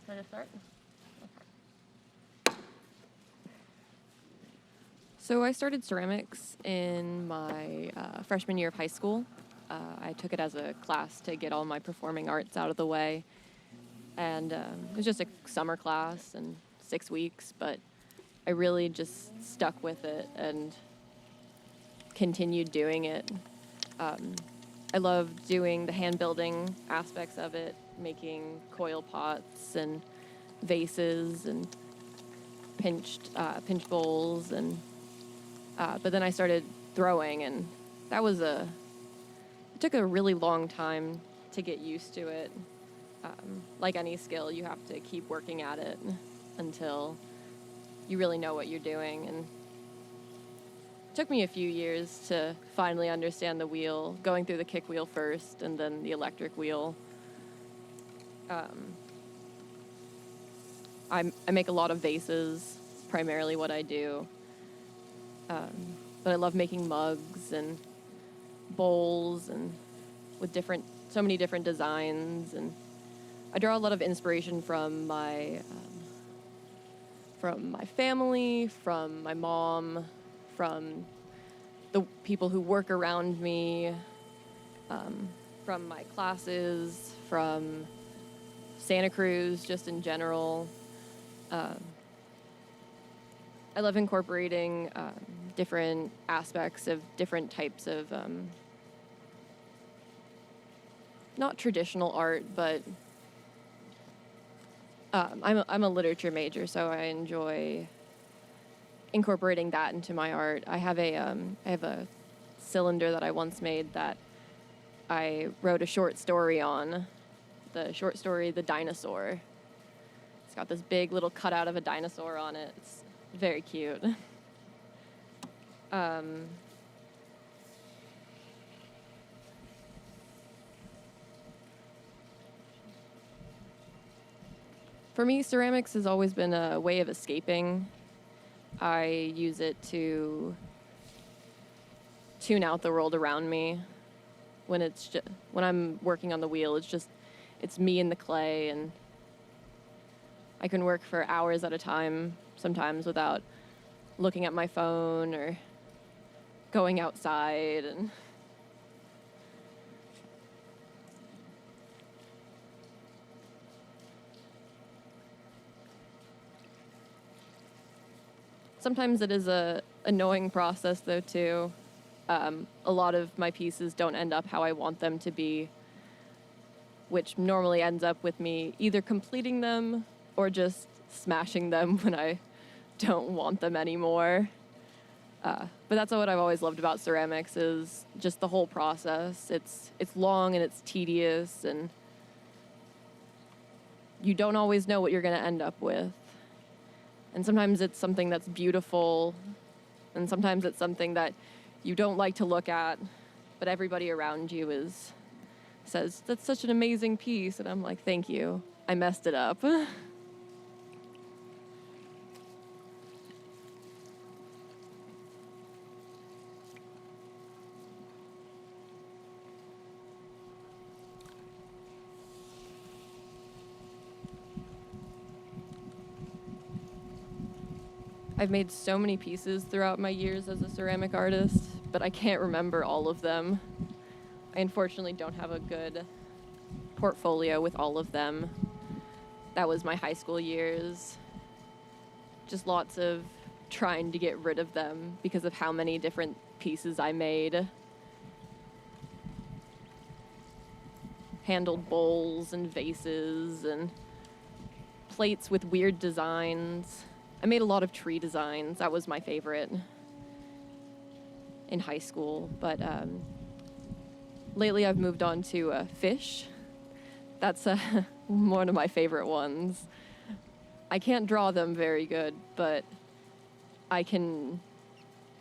Ready to start? So I started ceramics in my freshman year of high school. I took it as a class to get all my performing arts out of the way. And it was just a summer class and 6 weeks, but I really just stuck with it and continued doing it. I love doing the hand building aspects of it, making coil pots and vases and pinch bowls, and but then I started throwing, and it took a really long time to get used to it. Like any skill, you have to keep working at it until you really know what you're doing. And it took me a few years to finally understand the wheel, going through the kick wheel first and then the electric wheel. I make a lot of vases, primarily what I do. But I love making mugs and bowls and with so many different designs, and I draw a lot of inspiration from my family, from my mom, from the people who work around me, from my classes, from Santa Cruz, just in general. I love incorporating different aspects of different types of not traditional art, but I'm a literature major, so I enjoy incorporating that into my art. I have a cylinder that I once made that I wrote a short story on. The short story, The Dinosaur. It's got this big little cutout of a dinosaur on it. It's very cute. For me, ceramics has always been a way of escaping. I use it to tune out the world around me. When I'm working on the wheel, it's me and the clay, and I can work for hours at a time, sometimes without looking at my phone or going outside. And sometimes it is a annoying process, though, too. A lot of my pieces don't end up how I want them to be, which normally ends up with me either completing them or just smashing them when I don't want them anymore. But that's what I've always loved about ceramics, is just the whole process. It's long and it's tedious, and you don't always know what you're going to end up with. And sometimes it's something that's beautiful, and sometimes it's something that you don't like to look at, but everybody around you says, "That's such an amazing piece," and I'm like, "Thank you. I messed it up." I've made so many pieces throughout my years as a ceramic artist, but I can't remember all of them. I unfortunately don't have a good portfolio with all of them. That was my high school years. Just lots of trying to get rid of them because of how many different pieces I made. Handled bowls and vases and plates with weird designs. I made a lot of tree designs. That was my favorite in high school. But lately I've moved on to fish. That's one of my favorite ones. I can't draw them very good, but I can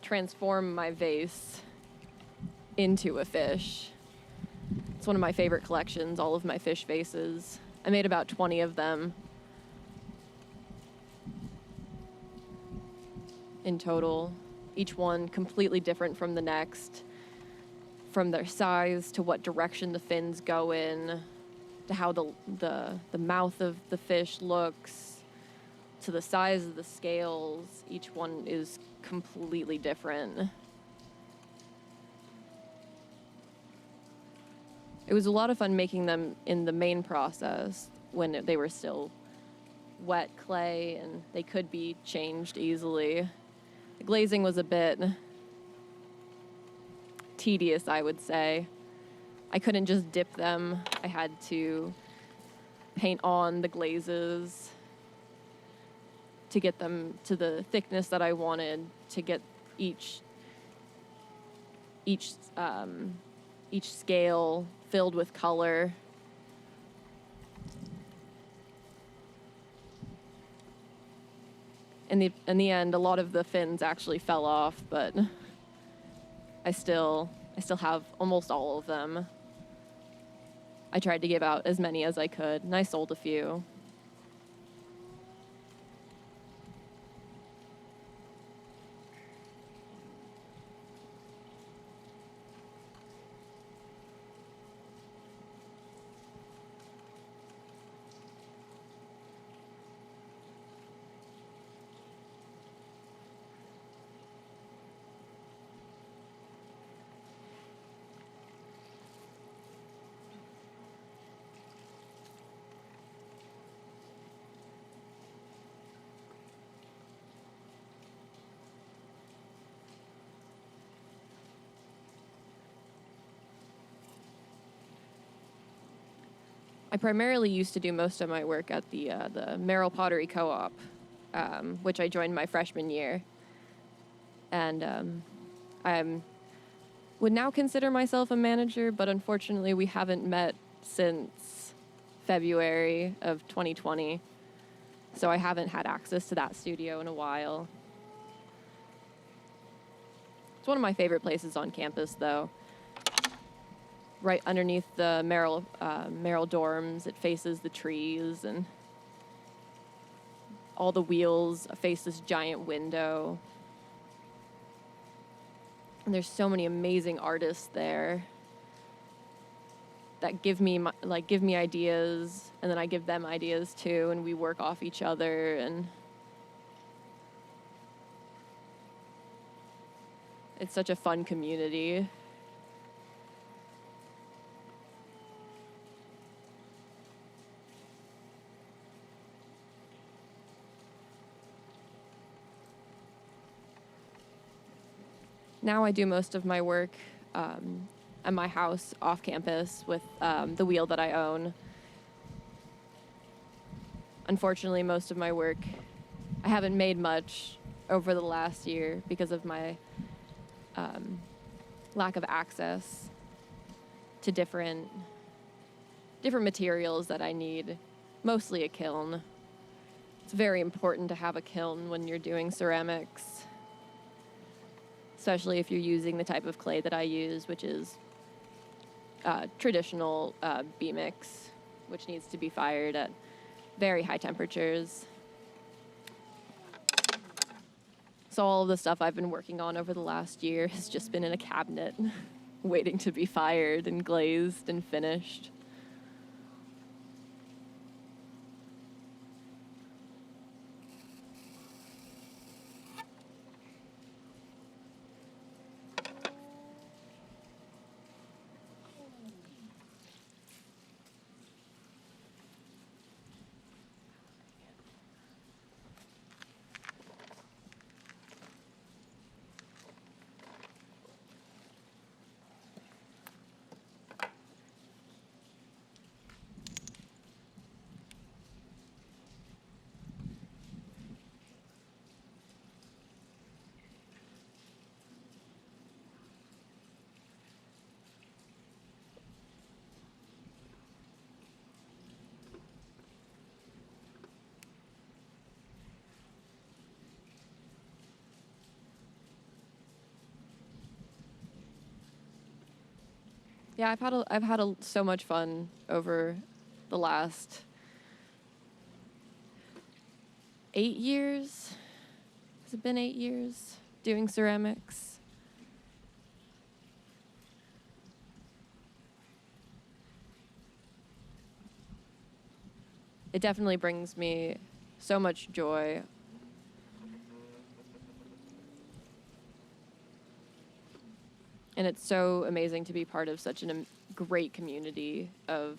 transform my vase into a fish. It's one of my favorite collections, all of my fish vases. I made about 20 of them in total, each one completely different from the next, from their size to what direction the fins go in. to how the mouth of the fish looks, to the size of the scales. Each one is completely different. It was a lot of fun making them in the main process when they were still wet clay and they could be changed easily. The glazing was a bit tedious, I would say. I couldn't just dip them. I had to paint on the glazes to get them to the thickness that I wanted, to get each scale filled with color. In the end, a lot of the fins actually fell off, but I still have almost all of them. I tried to give out as many as I could, and I sold a few. I primarily used to do most of my work at the Merrill Pottery Co-op, which I joined my freshman year. And I would now consider myself a manager, but unfortunately we haven't met since February of 2020. So I haven't had access to that studio in a while. It's one of my favorite places on campus, though. Right underneath the Merrill dorms, it faces the trees, and all the wheels face this giant window. And there's so many amazing artists there that give me ideas, and then I give them ideas too, and we work off each other. And it's such a fun community. Now I do most of my work at my house off campus with the wheel that I own. Unfortunately, most of my work, I haven't made much over the last year because of my lack of access to different materials that I need, mostly a kiln. It's very important to have a kiln when you're doing ceramics, especially if you're using the type of clay that I use, which is traditional B-mix, which needs to be fired at very high temperatures. So all of the stuff I've been working on over the last year has just been in a cabinet, waiting to be fired and glazed and finished. Yeah, I've had so much fun over the last 8 years. Has it been 8 years doing ceramics? it definitely brings me so much joy. And it's so amazing to be part of such a great community of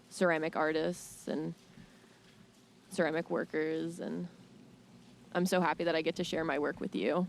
ceramic artists and ceramic workers, and I'm so happy that I get to share my work with you.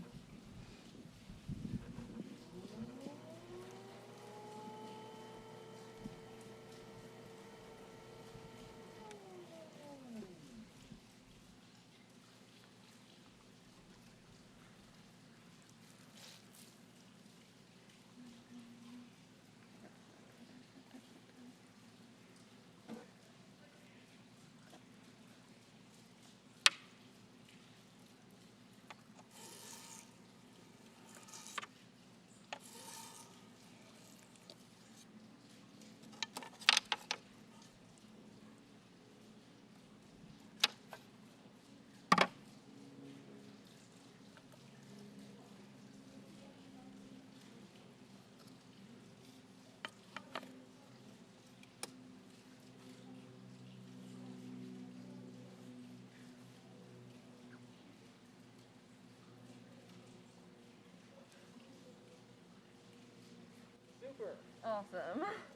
Super. Awesome.